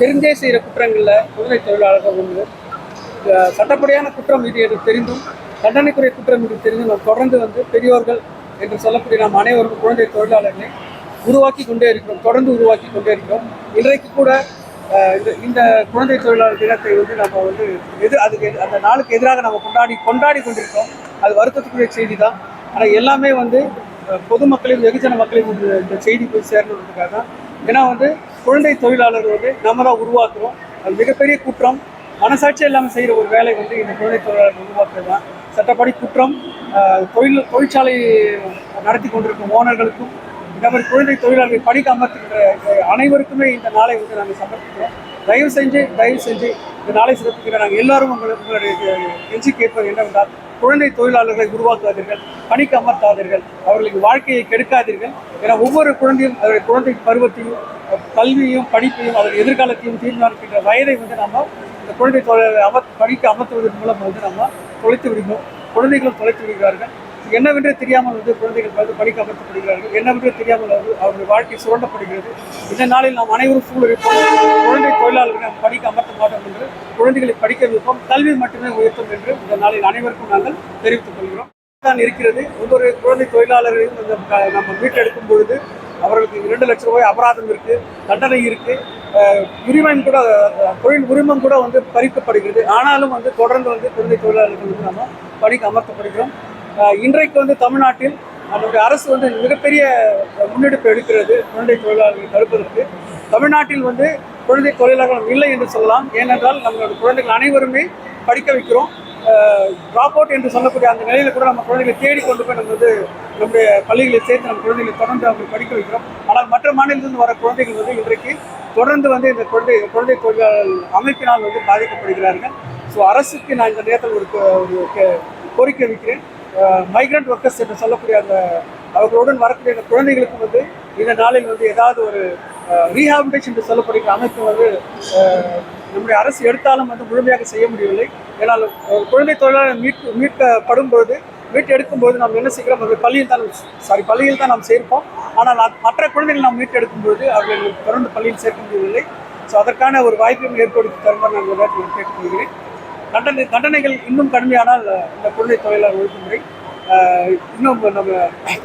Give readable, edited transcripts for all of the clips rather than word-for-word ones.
தெரிந்தே செய்கிற குற்றங்களில் குழந்தை தொழிலாளர்கள் ஒன்று. சட்டப்படியான குற்றம் இது என்று தெரிந்தும், தண்டனைக்குரிய குற்றம் இது தெரிந்தும் நாம் தொடர்ந்து பெரியோர்கள் என்று சொல்லக்கூடிய நாம் அனைவரும் குழந்தை தொழிலாளர்களை உருவாக்கி கொண்டே இருக்கிறோம், தொடர்ந்து உருவாக்கி கொண்டே இருக்கிறோம். இன்றைக்கு கூட இந்த குழந்தை தொழிலாளர் தினத்தை நம்ம அதுக்கு அந்த நாளுக்கு எதிராக நம்ம கொண்டாடி கொண்டிருக்கிறோம். அது வருத்தத்துக்குரிய செய்தி தான். ஆனால் எல்லாமே பொதுமக்களையும் வெகுஜன மக்களையும் இந்த செய்தி போய் சேரணுன்றதுக்காக தான். ஏன்னா குழந்தை தொழிலாளர் நம்ம தான் உருவாக்குறோம். அது மிகப்பெரிய குற்றம். மனசாட்சி இல்லாமல் செய்கிற ஒரு வேலை இந்த குழந்தை தொழிலாளர்கள் உருவாக்குறது தான் சட்டப்படி குற்றம். தொழிற்சாலை நடத்தி கொண்டிருக்கும் ஓனர்களுக்கும் இந்த மாதிரி குழந்தை தொழிலாளர்கள் படிக்க அமர்த்துகின்ற அனைவருக்குமே இந்த நாளை நாங்கள் சமர்ப்பிக்கிறோம். தயவு செஞ்சு இந்த நாளை சிறப்பிக்கிற நாங்கள் எல்லாரும் உங்களுடைய கெஞ்சி கேட்பது என்னவென்றால், குழந்தை தொழிலாளர்களை உருவாக்காதீர்கள், பணிக்கு அமர்த்தாதீர்கள், அவர்களுக்கு வாழ்க்கையை கெடுக்காதீர்கள். ஏன்னா ஒவ்வொரு குழந்தையும் அவருடைய குழந்தை பருவத்தையும் கல்வியையும் படிப்பையும் அவருடைய எதிர்காலத்தையும் தீர்மானிக்கின்ற வயதை நம்ம இந்த குழந்தை தொழிலாளர் படிக்க அமர்த்துவதன் மூலம் நம்ம தொலைத்து விடுகிறோம். குழந்தைகளும் தொலைத்து விடுகிறார்கள். என்னவென்றே தெரியாமல் குழந்தைகள் படிக்க அமர்த்தப்படுகிறார்கள். என்னவென்றே தெரியாமல் அவருடைய வாழ்க்கை சுரண்டப்படுகிறது. இந்த நாளில் நாம் அனைவரும் சூழலிப்போம். குழந்தை தொழிலாளர்களை நாம் படிக்க அமர்த்த மாட்டோம் என்று குழந்தைகளை படிக்க வைப்போம். கல்வி மட்டுமே உயர்த்தும் என்று இந்த நாளில் அனைவருக்கும் நாங்கள் தெரிவித்துக் கொள்கிறோம். தான் இருக்கிறது. ஒவ்வொரு குழந்தை தொழிலாளர்களையும் நம்ம மீட்டெடுக்கும் பொழுது அவர்களுக்கு 2 லட்சம் ரூபாய் அபராதம் இருக்குது, தண்டனை இருக்குது, உரிமம் கூட, தொழில் உரிமம் கூட பறிக்கப்படுகிறது. ஆனாலும் தொடர்ந்து குழந்தை தொழிலாளர்கள் நம்ம படிக்க அமர்த்தப்படுகிறோம். இன்றைக்கு தமிழ்நாட்டில் நம்முடைய அரசு மிகப்பெரிய முன்னெடுப்பு எடுக்கிறது குழந்தை தொழிலாளர்கள் தடுப்பதற்கு. தமிழ்நாட்டில் குழந்தை தொழிலாளர்கள் இல்லை என்று சொல்லலாம். ஏனென்றால் நம்மளுடைய குழந்தைகள் அனைவருமே படிக்க வைக்கிறோம். ட்ராப் அவுட் என்று சொல்லக்கூடிய அந்த நிலையில் கூட நம்ம குழந்தைகளை தேடி கொண்டு போய் நம்முடைய பள்ளிகளை சேர்த்து நம்ம குழந்தைகளை தொடர்ந்து அவங்க படிக்க வைக்கிறோம். ஆனால் மற்ற மாநிலத்திலிருந்து வர குழந்தைகள் இன்றைக்கு தொடர்ந்து இந்த குழந்தை தொழிலாளர் அமைப்பினால் பாதிக்கப்படுகிறார்கள். ஸோ அரசுக்கு நான் இந்த நேரத்தில் ஒரு கோரிக்கை வைக்கிறேன். மைக்ரண்ட் ஒர்க்கர்ஸ் என்று சொல்லக்கூடிய அவர்களுடன் வரக்கூடிய அந்த குழந்தைகளுக்கு இந்த நாளில் ஏதாவது ஒரு ரீஹாபிலிட்டேஷன் என்று சொல்லப்படுகிற அமைப்பு நம்முடைய அரசு எடுத்தாலும் முழுமையாக செய்ய முடியவில்லை. ஏன்னால் குழந்தை தொழிலாளர் மீட்கப்படும் பொழுது மீட்டெடுக்கும்போது நாம் என்ன செய்கிறோம், பள்ளியில் தான் நாம் சேர்ப்போம். ஆனால் மற்ற குழந்தைகள் நாம் மீட்டெடுக்கும்போது அவர்கள் தொடர்ந்து பள்ளியில் சேர்க்க முடியவில்லை. ஸோ அதற்கான ஒரு வாய்ப்பையும் ஏற்படுத்தி தருமாறு நான் நேரத்தில் கேட்டுக்கொள்கிறேன். தண்டனைகள் இன்னும் கடுமையானால் இந்த குழந்தை தொழிலாளர் ஒழுங்குமுறை இன்னும் நம்ம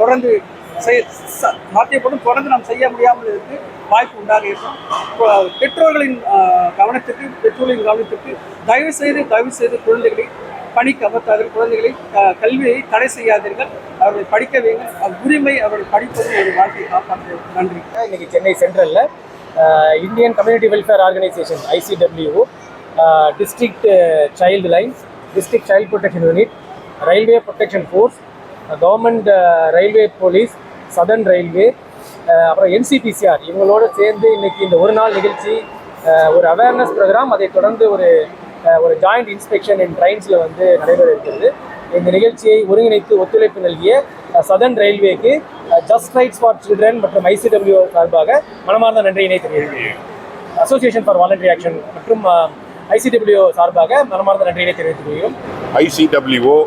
தொடர்ந்து சாத்தியப்படும் தொடர்ந்து நாம் செய்ய முடியாமல் இருக்கு வாய்ப்பு உண்டாக இருக்கும். பெற்றோர்களின் கவனத்திற்கு தயவு செய்து குழந்தைகளை பணிக்கு அமர்த்தாதீர்கள், குழந்தைகளை கல்வியை தடை செய்யாதீர்கள், அவர்களை படிக்க வைங்க. உரிமை அவர்கள் படிப்பதும் ஒரு வாழ்க்கையை காப்பாற்ற. நன்றி. இன்னைக்கு சென்னை சென்ட்ரலில் Indian community welfare organisation ICWO, district child lines, district child protection unit, railway protection force, government railway police, southern railway, அப்புறம் NCPCR இவங்களோடு சேர்ந்து இன்றைக்கி இந்த ஒரு நாள் நிகழ்ச்சி, ஒரு அவேர்னஸ் ப்ரோக்ராம், அதை தொடர்ந்து ஒரு ஜாயிண்ட் இன்ஸ்பெக்ஷன் இன் ட்ரெயின்ஸில் நடைபெற இருக்கிறது. இந்த நிகழ்ச்சியை ஒருங்கிணைத்து ஒத்துழைப்பு நல்கிய சதர்ன் ரயில்வேக்கு ஜஸ்ட் ரைட்ஸ் ஃபார் சில்ட்ரன் மற்றும் ICWO சார்பாக மனமார்ந்த நன்றியினை தெரிவிக்கிறேன். அசோசியேஷன் ஃபார் வாலண்டரி ஆக்ஷன் மற்றும் ICWO சார்பாக மனமார்ந்த நன்றியினை தெரிவித்துக் கொள்கிறோம். ICWO,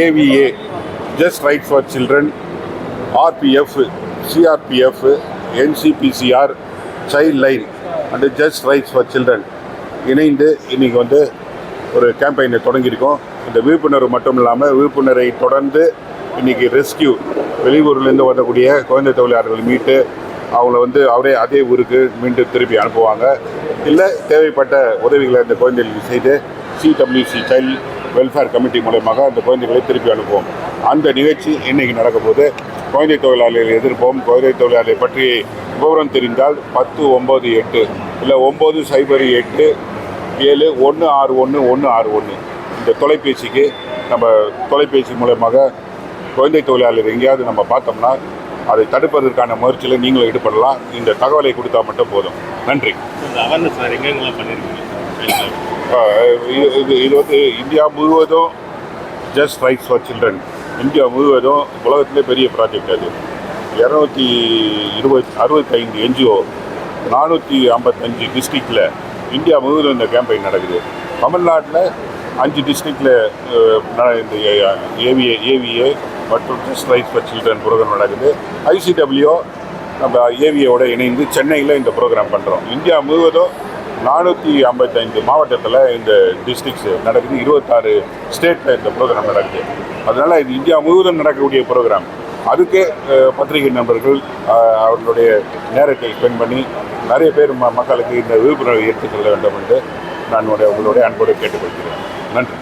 AVA, just rights for children, RPF, CRPF, NCPCR, child line and just rights for children இணைந்து இன்றைக்கி ஒரு கேம்பெயினை தொடங்கியிருக்கோம். இந்த விழிப்புணர்வு மட்டும் இல்லாமல் விழிப்புணர்வை தொடர்ந்து இன்றைக்கி ரெஸ்கியூ, வெளியூர்லேருந்து வரக்கூடிய குழந்தை தொழிலாளர்கள் மீட்டு அவங்கள அதே ஊருக்கு மீண்டும் திருப்பி அனுப்புவாங்க. இல்லை தேவைப்பட்ட உதவிகளை இந்த குழந்தைகளுக்கு செய்து CWC சைல்டு வெல்ஃபேர் கமிட்டி மூலமாக அந்த குழந்தைகளை திருப்பி அனுப்புவோம். அந்த நிகழ்ச்சி இன்றைக்கி நடக்கும்போது குழந்தை தொழிலாளர்களை எதிர்ப்போம். குழந்தை தொழிலாளர்களை பற்றி விவரம் தெரிந்தால் 1098 இல்லை 908 7161161 இந்த தொலைபேசிக்கு நம்ம தொலைபேசி மூலமாக குழந்தை தொழிலாளர் எங்கேயாவது நம்ம பார்த்தோம்னா அதை தடுப்பதற்கான முயற்சியில் நீங்களும் ஈடுபடலாம். இந்த தகவலை கொடுத்தா மட்டும் போதும். நன்றி. இது இந்தியா முழுவதும் just rights for children, India முழுவதும் உலகத்திலே பெரிய ப்ராஜெக்ட். அது 265 NGO, 455 டிஸ்ட்ரிக்டில் இந்தியா முழுவதும் இந்த கேம்பெயின் நடக்குது. தமிழ்நாட்டில் 5 டிஸ்ட்ரிக்டில் இந்த AVA மற்றும் just rights for children program நடக்குது. ICWO நம்ம AVAவோட இணைந்து சென்னையில் இந்த ப்ரோக்ராம் பண்ணுறோம். இந்தியா முழுவதும் 455 மாவட்டத்தில் இந்த டிஸ்ட்ரிக்ஸ் நடக்குது. 26 ஸ்டேட்டில் இந்த ப்ரோக்ராம் நடக்குது. அதனால் இது இந்தியா முழுவதும் நடக்கக்கூடிய ப்ரோக்ராம். அதுக்கு பத்திரிகை நண்பர்கள் அவர்களுடைய நேரத்தை ஸ்பெண்ட் பண்ணி நிறைய பேர் மக்களுக்கு இந்த விழிப்புணர்வை எடுத்துக்கொள்ள வேண்டும் என்று நான் உங்களுடைய அன்போடு கேட்டுக்கொள்கிறேன். நன்றி.